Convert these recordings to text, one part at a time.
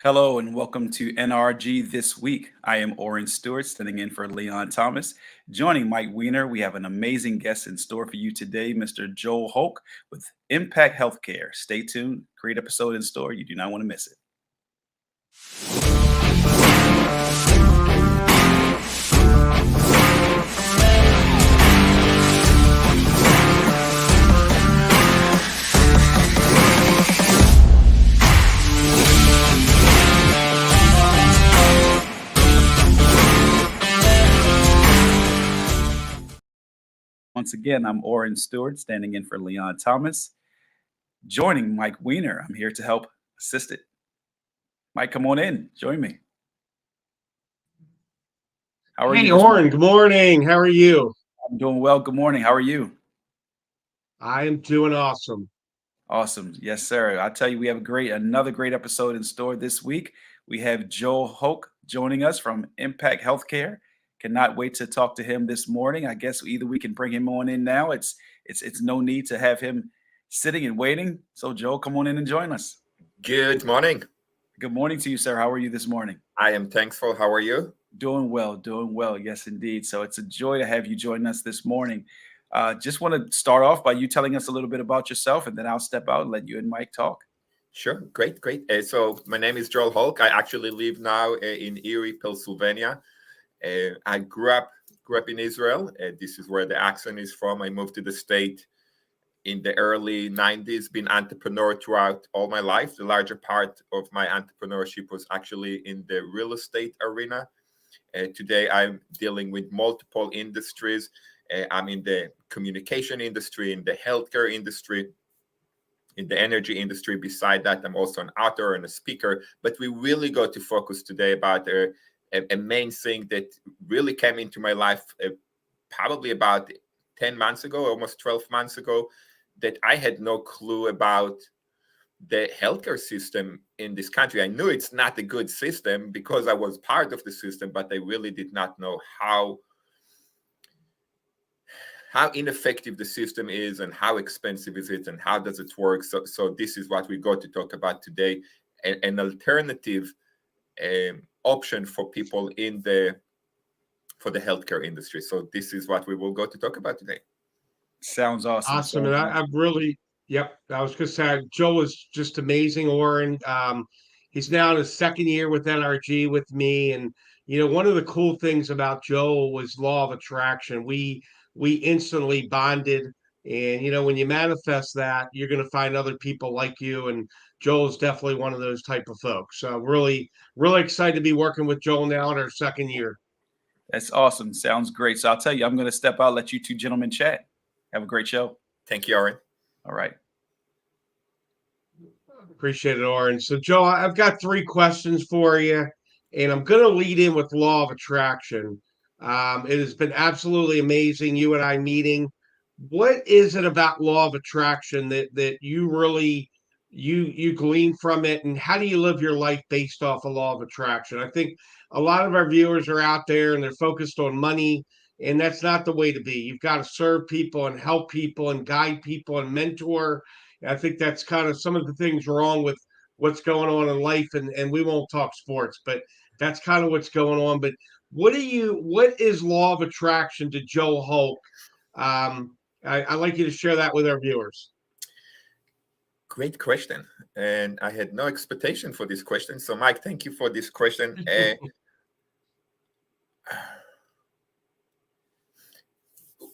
Hello and welcome to NRG This Week. I am Oren Stewart, standing in for Leon Thomas. Joining Mike Weiner, we have an amazing guest in store for you today, Mr. Joel Hulk with Impact Healthcare. Stay tuned. Great episode in store. You do not want to miss it. Once again, I'm Oren Stewart, standing in for Leon Thomas. Joining Mike Weiner, I'm here to help assist it. Mike, come on in. Join me. How are you? Hey, Oren, good morning. How are you? I'm doing well. Good morning. How are you? I am doing awesome. Awesome. Yes, sir. I tell you, we have another great episode in store this week. We have Joel Hulk joining us from Impact Healthcare. Cannot wait to talk to him this morning. I guess either we can bring him on in now. It's no need to have him sitting and waiting. So Joel, come on in and join us. Good morning. Good morning to you, sir. How are you this morning? I am thankful. How are you? Doing well. Yes, indeed. So it's a joy to have you join us this morning. Just want to start off by you telling us a little bit about yourself, and then I'll step out and let you and Mike talk. Sure. Great. So my name is Joel Hulk. I actually live now in Erie, Pennsylvania. I grew up in Israel. This is where the accent is from. I moved to the state in the early 90s, been entrepreneur throughout all my life. The larger part of my entrepreneurship was actually in the real estate arena. Today, I'm dealing with multiple industries. I'm in the communication industry, in the healthcare industry, in the energy industry. Beside that, I'm also an author and a speaker. But we really got to focus today about a main thing that really came into my life probably about 10 months ago, almost 12 months ago, that I had no clue about the healthcare system in this country. I knew it's not a good system because I was part of the system, but I really did not know how ineffective the system is and how expensive is it and how does it work. So this is what we got to talk about today, an alternative option for people for the healthcare industry. So this is what we will go to talk about today. Sounds awesome. Awesome. And I really, yep. I was going to say, Joe is just amazing, Oren. He's now in his second year with NRG with me. And, one of the cool things about Joe was law of attraction. We instantly bonded. And, when you manifest that, you're going to find other people like you. And Joel is definitely one of those type of folks. So really, really excited to be working with Joel now in our second year. That's awesome. Sounds great. So I'll tell you, I'm going to step out, let you two gentlemen chat. Have a great show. Thank you, Oren. All right. Appreciate it, Oren. So, Joe, I've got 3 questions for you, and I'm going to lead in with law of attraction. It has been absolutely amazing, you and I meeting. What is it about law of attraction that you really you glean from it, and how do you live your life based off of law of attraction? I think a lot of our viewers are out there and they're focused on money, and that's not the way to be. You've got to serve people and help people and guide people and mentor. And I think that's kind of some of the things wrong with what's going on in life. And we won't talk sports, but that's kind of what's going on. But what is law of attraction to Joe Hulk? I'd like you to share that with our viewers. Great question. And I had no expectation for this question. So, Mike, thank you for this question.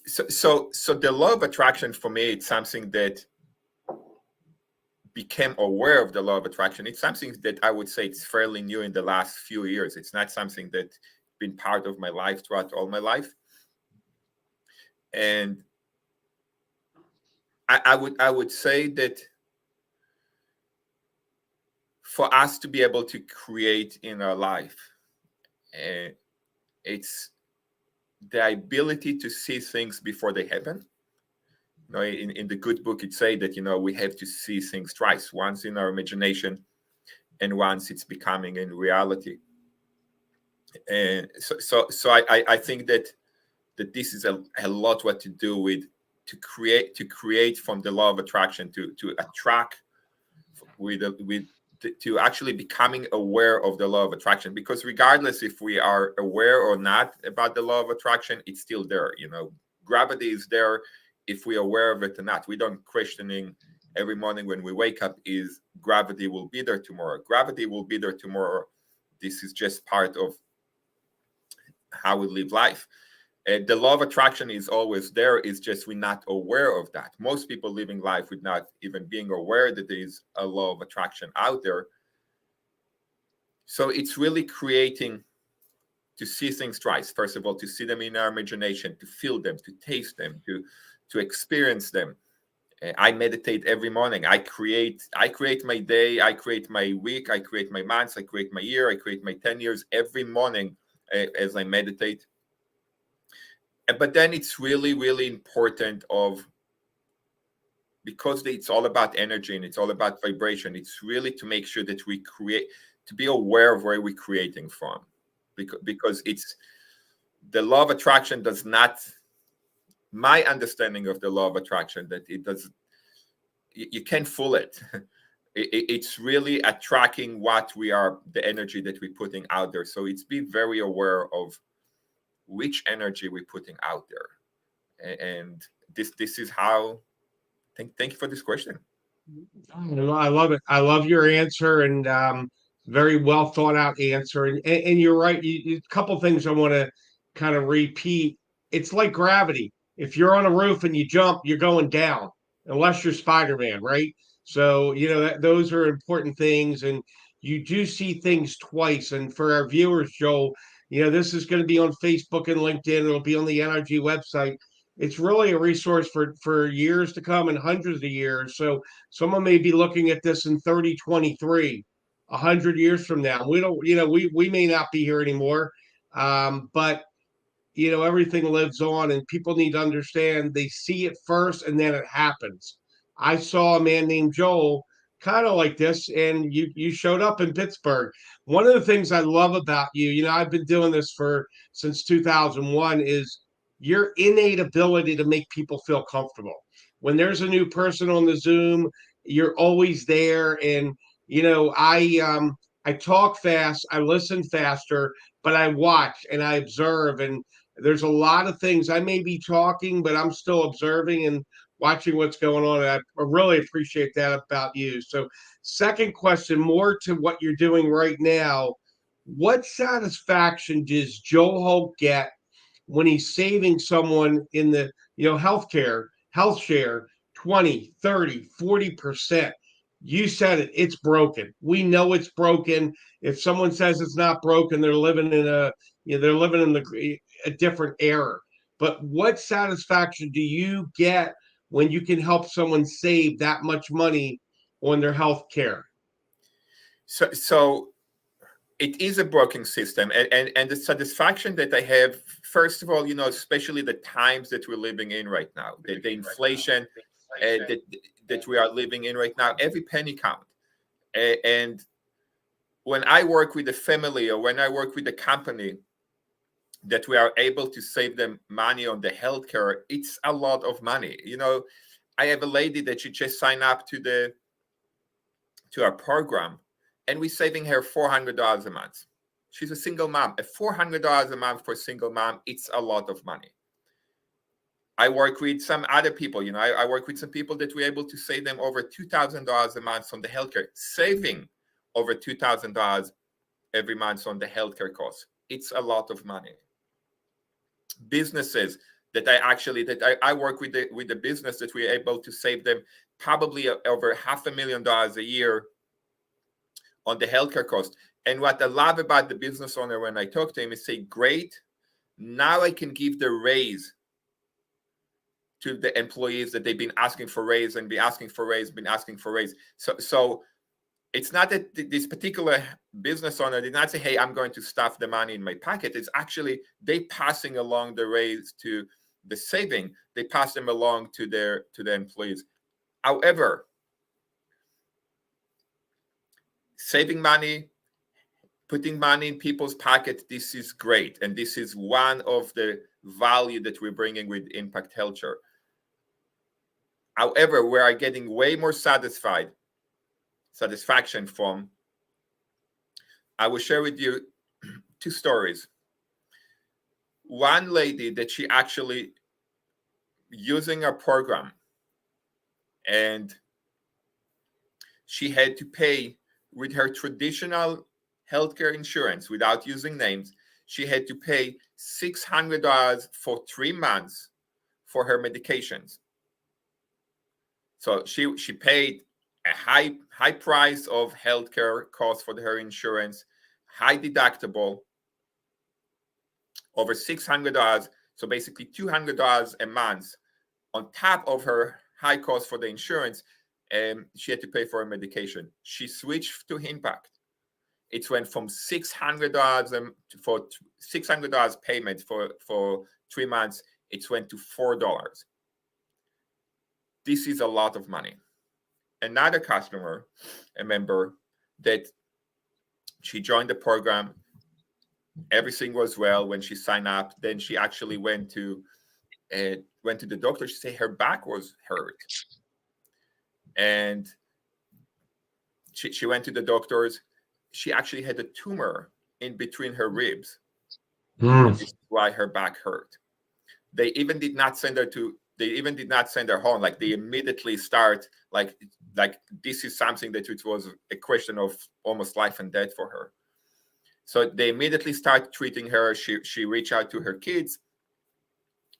So the law of attraction for me, it's something that became aware of the law of attraction. It's something that I would say it's fairly new in the last few years. It's not something that's been part of my life throughout all my life. And I would say that for us to be able to create in our life, it's the ability to see things before they happen. In the good book, it say that, we have to see things twice, once in our imagination and once it's becoming in reality. And so I think that this is a lot what to do with to create from the law of attraction to attract with to actually becoming aware of the law of attraction, because regardless if we are aware or not about the law of attraction, it's still there. Gravity is there if we're aware of it or not. We don't questioning every morning when we wake up, is gravity will be there tomorrow. Gravity will be there tomorrow. This is just part of how we live life. The law of attraction is always there. It's just we're not aware of that. Most people living life with not even being aware that there is a law of attraction out there. So it's really creating to see things twice. First of all, to see them in our imagination, to feel them, to taste them, to experience them. I meditate every morning. I create my day. I create my week. I create my months. I create my year. I create my 10 years every morning as I meditate. But then it's really, really important because it's all about energy and it's all about vibration. It's really to make sure that we to be aware of where we're creating from, because it's the law of attraction does not, my understanding of the law of attraction, that it does, you can't fool it. It's really attracting what we are, the energy that we're putting out there. So it's be very aware of which energy we're putting out there. And this is how, thank you for this question. I love it. I love your answer, and very well thought out answer. And you're right. A couple things I want to kind of repeat. It's like gravity. If you're on a roof and you jump, you're going down, unless you're Spider-Man, right? So those are important things, and you do see things twice. And for our viewers, Joel, this is going to be on Facebook and LinkedIn. It'll be on the NRG website. It's really a resource for years to come and hundreds of years. So someone may be looking at this in 3023, 100 years from now. We don't, we may not be here anymore, but everything lives on, and people need to understand they see it first and then it happens. I saw a man named Joel kind of like this, and you showed up in Pittsburgh. One of the things I love about you, I've been doing this since 2001, is your innate ability to make people feel comfortable. When there's a new person on the Zoom, you're always there. And I talk fast, I listen faster, but I watch and I observe. And there's a lot of things I may be talking, but I'm still observing and watching what's going on. And I really appreciate that about you. So, second question, more to what you're doing right now. What satisfaction does Joe Holt get when he's saving someone in the healthcare, health share, 20, 30, 40%? You said it, it's broken. We know it's broken. If someone says it's not broken, they're living in a different era. But what satisfaction do you get when you can help someone save that much money on their health care? So it is a broken system, and the satisfaction that I have, first of all, especially the times that we're living in right now, the inflation that we are living in right now, every penny count. And when I work with a family or when I work with a company that we are able to save them money on the healthcare, it's a lot of money. I have a lady that she just signed up to our program, and we're saving her $400 a month. She's a single mom. $400 a month for a single mom, it's a lot of money. I work with some other people. I work with some people that we're able to save them over $2,000 a month on the healthcare, saving over $2,000 every month on the healthcare costs. It's a lot of money. Businesses that I work with the business that we're able to save them probably over $500,000 a year on the healthcare cost. And what I love about the business owner when I talk to him is say, great, now I can give the raise to the employees that they've been asking for raise and been asking for raise. So it's not that this particular business owner did not say, hey, I'm going to stuff the money in my pocket. It's actually they passing along the raise to the saving. They pass them along to the employees. However, saving money, putting money in people's pockets, this is great. And this is one of the value that we're bringing with Impact Healthcare. However, we are getting way more satisfaction from I will share with you two stories. One lady that she actually using a program, and she had to pay with her traditional healthcare insurance without using names. She had to pay $600 for 3 months for her medications. So she paid a high price of healthcare costs for her insurance, high deductible, over $600. So basically $200 a month on top of her high cost for the insurance. And she had to pay for her medication. She switched to Impact. It went from $600 for $600 payment for 3 months. It went to $4. This is a lot of money. Another customer, a member, that she joined the program. Everything was well when she signed up. Then she actually went to the doctor. She said her back was hurt, and she went to the doctors. She actually had a tumor in between her ribs. And this is why her back hurt. They even did not send her home. Like, they immediately start like this is something that it was a question of almost life and death for her. So they immediately start treating her. She reached out to her kids,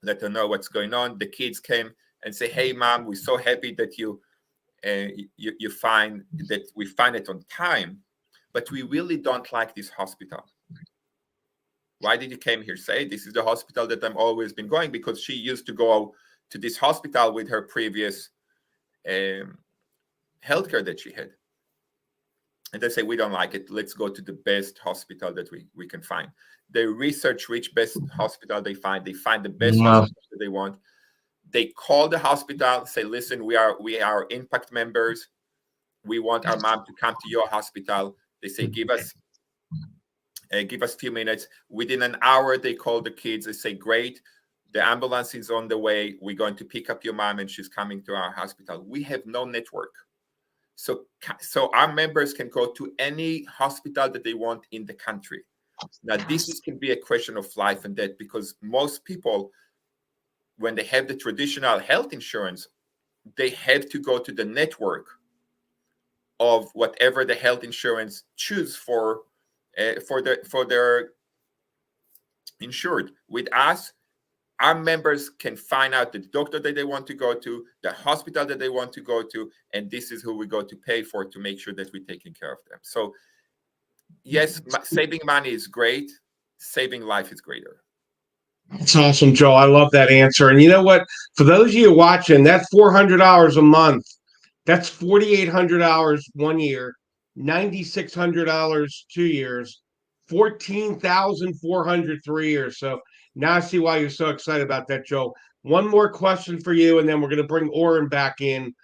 let her know what's going on. The kids came and say, "Hey, Mom, we're so happy that you find that we find it on time, but we really don't like this hospital. Why did you came here?" Say, "This is the hospital that I'm always been going," because she used to go to this hospital with her previous healthcare that she had. And they say, "We don't like it. Let's go to the best hospital that we can find." They research which best hospital they find. They find the best hospital that they want. They call the hospital, say, "Listen, we are Impact members. We want our mom to come to your hospital." They say, give us a few minutes. Within an hour, they call the kids. They say, "Great, the ambulance is on the way. We're going to pick up your mom, and she's coming to our hospital." We have no network. So our members can go to any hospital that they want in the country. Now, this can be a question of life and death, because most people, when they have the traditional health insurance, they have to go to the network of whatever the health insurance choose for their insured. With us, our members can find out the doctor that they want to go to, the hospital that they want to go to, and this is who we go to pay for to make sure that we're taking care of them. So yes, saving money is great. Saving life is greater. That's awesome, Joe. I love that answer. And you know what? For those of you watching, that's $400 a month. That's 4,800 hours 1 year, $9,600 2 years, 14,400 3 years. So now I see why you're so excited about that, Joe. One more question for you, and then we're going to bring Oren back in.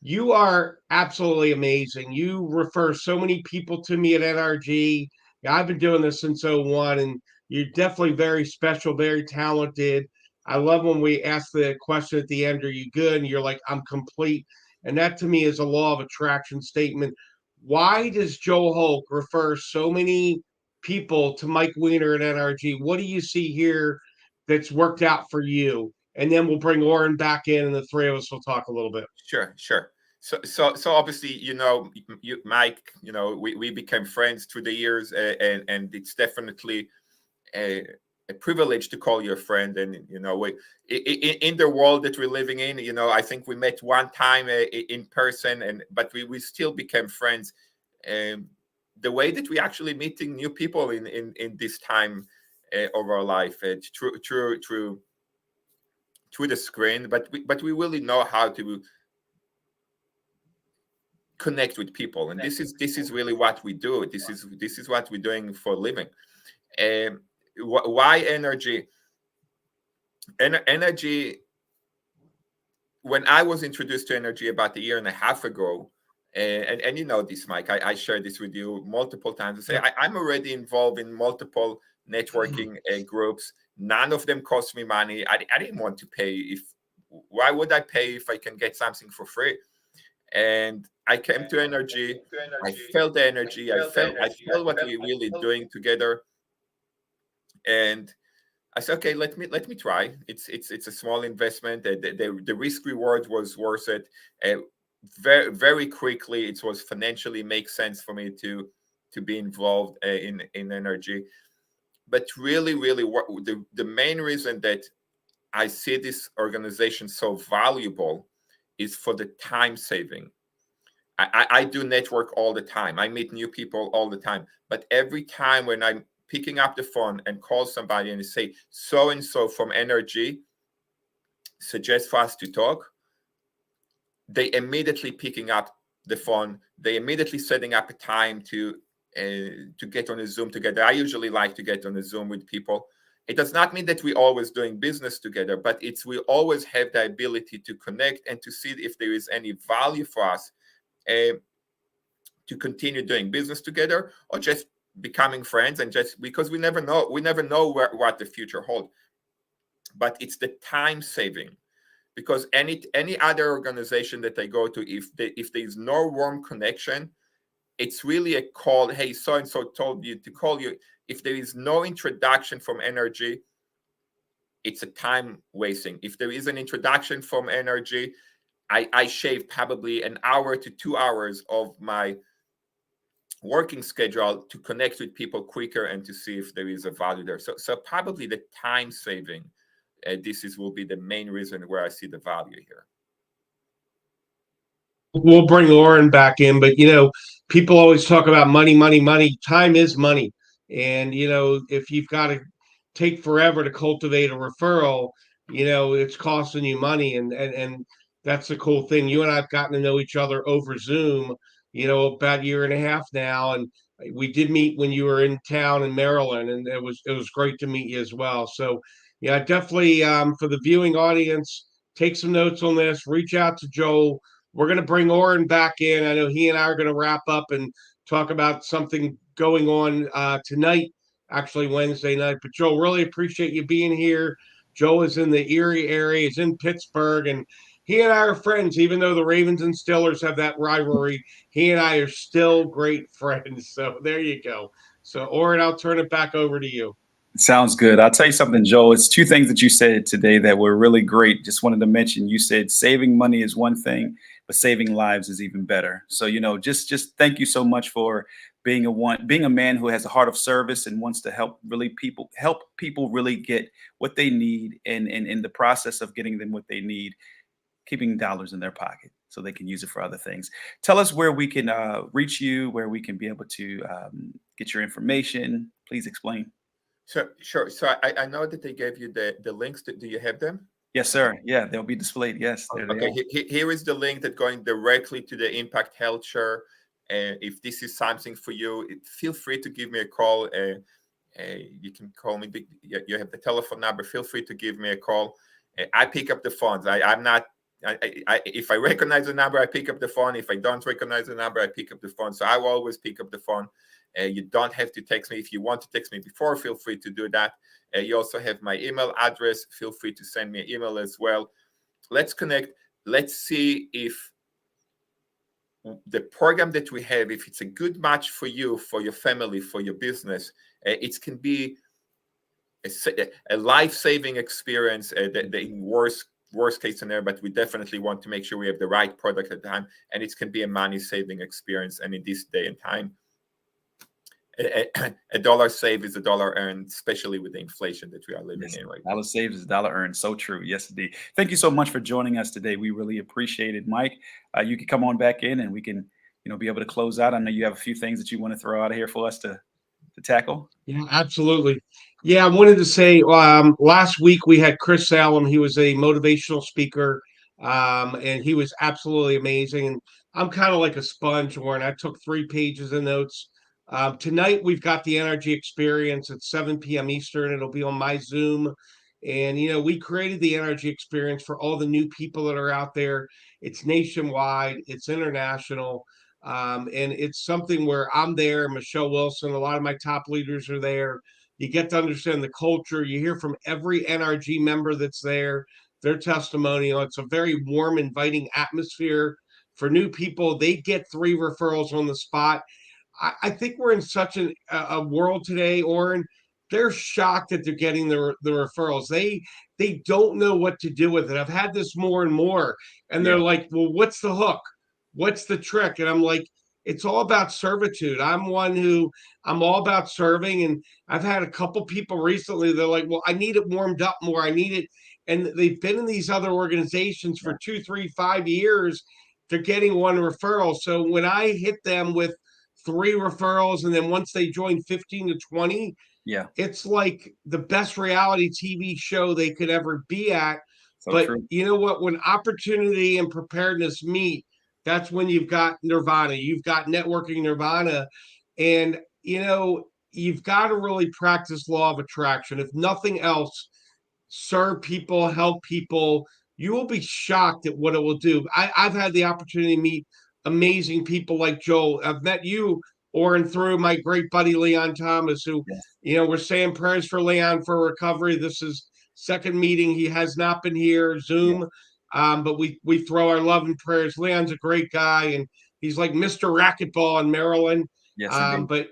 You are absolutely amazing. You refer so many people to me at NRG. I've been doing this since '01, and you're definitely very special, very talented. I love when we ask the question at the end, "Are you good?" And you're like, "I'm complete." And that to me is a law of attraction statement. Why does Joe Hulk refer so many people to Mike Weiner at NRG? What do you see here that's worked out for you? And then we'll bring Oren back in, and the three of us will talk a little bit. Sure. So obviously, Mike, we became friends through the years, and it's definitely a privilege to call you a friend. And in the world that we're living in, I think we met one time in person, but we still became friends. The way that we actually meeting new people in this time of our life, through the screen, but we really know how to connect with people, and this is really what we do. This is what we're doing for a living. Why NRG? NRG, when I was introduced to NRG about a year and a half ago, and you know this, Mike, I shared this with you multiple times. I say I'm already involved in multiple networking groups. None of them cost me money. I didn't want to pay. Why would I pay if I can get something for free? And I came to NRG. I felt the energy. I felt what we're really doing together. And I said, okay, let me try. It's a small investment. The risk reward was worth it. Very very quickly, it was financially make sense for me to be involved in NRG. But really, what the main reason that I see this organization so valuable is for the time saving. I do network all the time. I meet new people all the time. But every time when I'm picking up the phone and call somebody and say, so and so from NRG suggests for us to talk, they immediately picking up the phone. They immediately setting up a time to get on a Zoom together. I usually like to get on a Zoom with people. It does not mean that we're always doing business together, but we always have the ability to connect and to see if there is any value for us to continue doing business together, or just becoming friends, and just because we never know what the future holds. But it's the time saving, because any other organization that I go to, if there's no warm connection, it's really a call. Hey, so and so told you to call you. If there is no introduction from NRG, it's a time wasting. If there is an introduction from NRG, I shave probably an hour to 2 hours of my working schedule to connect with people quicker and to see if there is a value there. So probably the time saving, will be the main reason where I see the value here. We'll bring Lauren back in, but people always talk about money, money, money. Time is money. And if you've got to take forever to cultivate a referral, it's costing you money. And that's the cool thing. You and I've gotten to know each other over Zoom, about a year and a half now. And we did meet when you were in town in Maryland, and it was great to meet you as well. So yeah, definitely, for the viewing audience, take some notes on this, reach out to Joel. We're going to bring Oren back in. I know he and I are going to wrap up and talk about something going on tonight, actually Wednesday night. But Joel, really appreciate you being here. Joel is in the Erie area, he's in Pittsburgh, and he and I are friends. Even though the Ravens and Steelers have that rivalry, he and I are still great friends. So there you go. So Oren, I'll turn it back over to you. Sounds good. I'll tell you something, Joel. It's two things that you said today that were really great. Just wanted to mention, you said saving money is one thing, but saving lives is even better. So, just thank you so much for being a man who has a heart of service and wants to help people really get what they need, and in the process of getting them what they need, keeping dollars in their pocket so they can use it for other things. Tell us where we can reach you, where we can be able to get your information. Please explain. Sure. So I know that they gave you the links. Do you have them? Yes, sir. Yeah, they'll be displayed. Yes. Okay. Here is the link that going directly to the Impact Health Share. If this is something for you, feel free to give me a call. You can call me. You have the telephone number. Feel free to give me a call. I pick up the phones. I'm not. If I recognize the number, I pick up the phone. If I don't recognize the number, I pick up the phone. So I will always pick up the phone. You don't have to text me. If you want to text me before, feel free to do that. You also have my email address. Feel free to send me an email as well. Let's connect. Let's see if the program that we have, if it's a good match for you, for your family, for your business. It can be a life-saving experience. The worst case scenario, but we definitely want to make sure we have the right product at the time, and it can be a money-saving experience. And in this day and time, a dollar saved is a dollar earned, especially with the inflation that we are living in right now. Dollar saved is a dollar earned. So true. Yes, indeed. Thank you so much for joining us today. We really appreciate it, Mike. You can come on back in, and we can, be able to close out. I know you have a few things that you want to throw out of here for us to tackle. Yeah, absolutely. Yeah, I wanted to say last week we had Chris Salem. He was a motivational speaker, and he was absolutely amazing. And I'm kind of like a sponge, Warren. I took 3 pages of notes. Tonight we've got the NRG experience at 7 p.m. Eastern. It'll be on my Zoom. And, we created the NRG experience for all the new people that are out there. It's nationwide, it's international. And it's something where I'm there, Michelle Wilson, a lot of my top leaders are there. You get to understand the culture. You hear from every NRG member that's there, their testimonial. It's a very warm, inviting atmosphere. For new people, they get 3 referrals on the spot. I think we're in such a world today, Oren. They're shocked that they're getting the referrals. They don't know what to do with it. I've had this more and more, and they're Yeah. like, "Well, what's the hook? What's the trick?" And I'm like, "It's all about servitude." I'm all about serving, and I've had a couple people recently. They're like, "Well, I need it warmed up more. I need it," and they've been in these other organizations for Yeah. 2, 3, 5 years. They're getting 1 referral. So when I hit them with 3 referrals, and then once they join 15 to 20, Yeah. it's like the best reality TV show they could ever be at. So But true. you know what? When opportunity and preparedness meet, that's when you've got nirvana. You've got networking nirvana. And, you've got to really practice law of attraction. If nothing else, serve people, help people. You will be shocked at what it will do. I've had the opportunity to meet amazing people like Joel. I've met you, Oren, through my great buddy Leon Thomas, who, Yes. we're saying prayers for Leon for recovery. This is second meeting. He has not been here, Yeah. Zoom, but we throw our love and prayers. Leon's a great guy, and he's like Mr. Racquetball in Maryland. Yes, indeed. But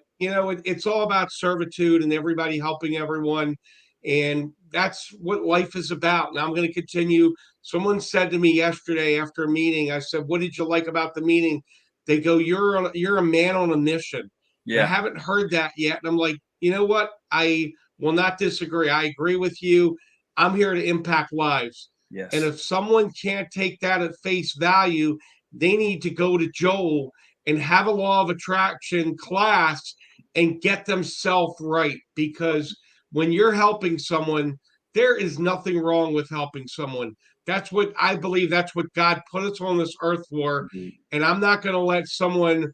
it's all about servitude and everybody helping everyone. And that's what life is about. And I'm going to continue. Someone said to me yesterday after a meeting, I said, "What did you like about the meeting?" They go, "You're a man on a mission." And I Yeah. haven't heard that yet. And I'm like, you know what? I will not disagree. I agree with you. I'm here to impact lives. And Yes. if someone can't take that at face value, they need to go to Joel and have a law of attraction class and get themselves right. Because when you're helping someone, there is nothing wrong with helping someone. That's what I believe. That's what God put us on this earth for. Indeed. And I'm not going to let someone,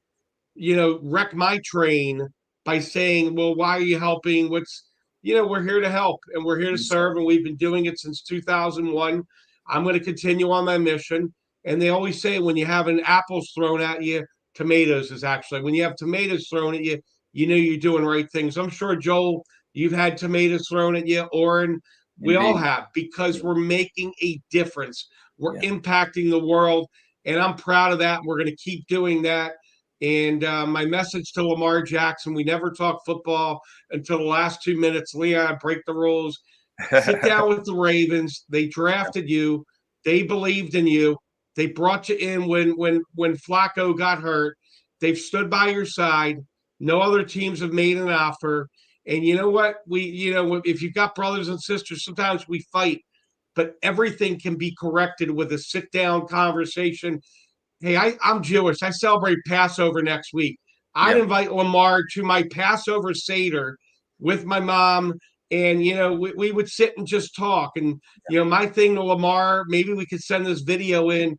wreck my train by saying, "Well, why are you helping?" We're here to help and we're here to Yes, sir. serve. And we've been doing it since 2001. I'm going to continue on my mission. And they always say when you have an apples thrown at you, tomatoes is actually, when you have tomatoes thrown at you, you're doing right things. I'm sure, Joel, you've had tomatoes thrown at you, Oren. We all Indeed. have, because Yeah. we're making a difference. We're Yeah. impacting the world. And I'm proud of that. We're going to keep doing that. And my message to Lamar Jackson: we never talk football until the last 2 minutes. Leon, break the rules. Sit down with the Ravens. They drafted you. They believed in you. They brought you in when Flacco got hurt. They've stood by your side. No other teams have made an offer. And you know what? If you've got brothers and sisters, sometimes we fight, but everything can be corrected with a sit down conversation. Hey, I'm Jewish. I celebrate Passover next week. I'd Yeah. invite Lamar to my Passover Seder with my mom, and we would sit and just talk. And my thing to Lamar, maybe we could send this video in.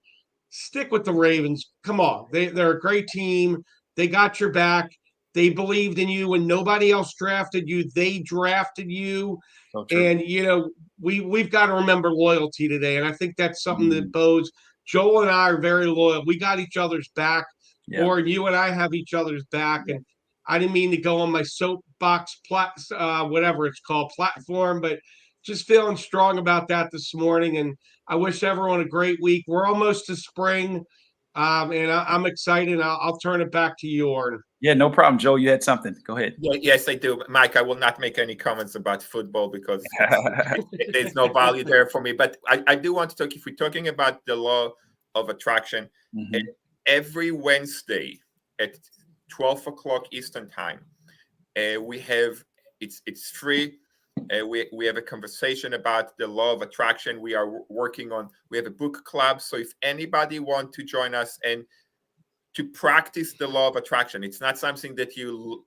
Stick with the Ravens. Come on, they're a great team. They got your back. They believed in you when nobody else drafted you. They drafted you, So true. and we've got to remember loyalty today. And I think that's something that Mm. bodes. Joel and I are very loyal. We got each other's back, Yeah. or you and I have each other's back. Yeah. And I didn't mean to go on my soapbox whatever it's called, platform, but just feeling strong about that this morning. And I wish everyone a great week. We're almost to spring, and I'm excited. I'll turn it back to you, Orrin. Yeah. No problem, Joe. You had something. Go ahead. Yeah, yes, I do. Mike, I will not make any comments about football because there's no value there for me. But I do want to talk, if we're talking about the law of attraction, Mhm. every Wednesday at 12 o'clock Eastern time, we have, it's free. We have a conversation about the law of attraction. We are working on, we have a book club. So if anybody want to join us and to practice the law of attraction, it's not something that you're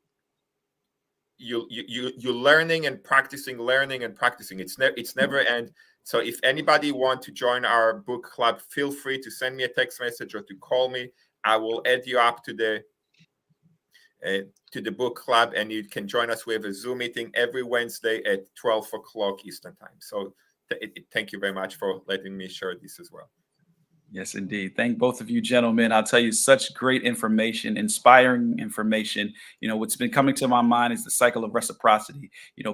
learning and practicing, learning and practicing. It's never end. So if anybody want to join our book club, feel free to send me a text message or to call me. I will add you up to the book club, and you can join us. We have a Zoom meeting every Wednesday at 12 o'clock Eastern time. So thank you very much for letting me share this as well. Yes, indeed. Thank both of you, gentlemen. I'll tell you, such great information, inspiring information. What's been coming to my mind is the cycle of reciprocity.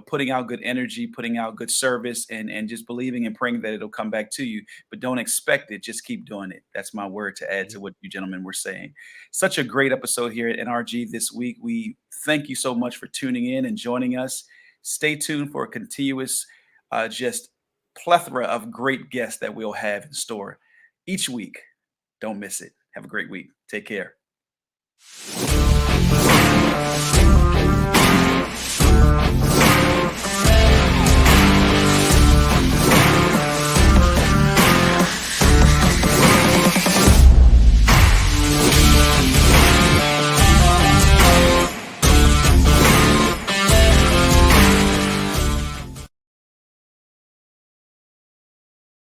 Putting out good energy, putting out good service, and just believing and praying that it'll come back to you. But don't expect it. Just keep doing it. That's my word to add to what you gentlemen were saying. Such a great episode here at NRG this week. We thank you so much for tuning in and joining us. Stay tuned for a continuous, just plethora of great guests that we'll have in store each week. Don't miss it. Have a great week. Take care.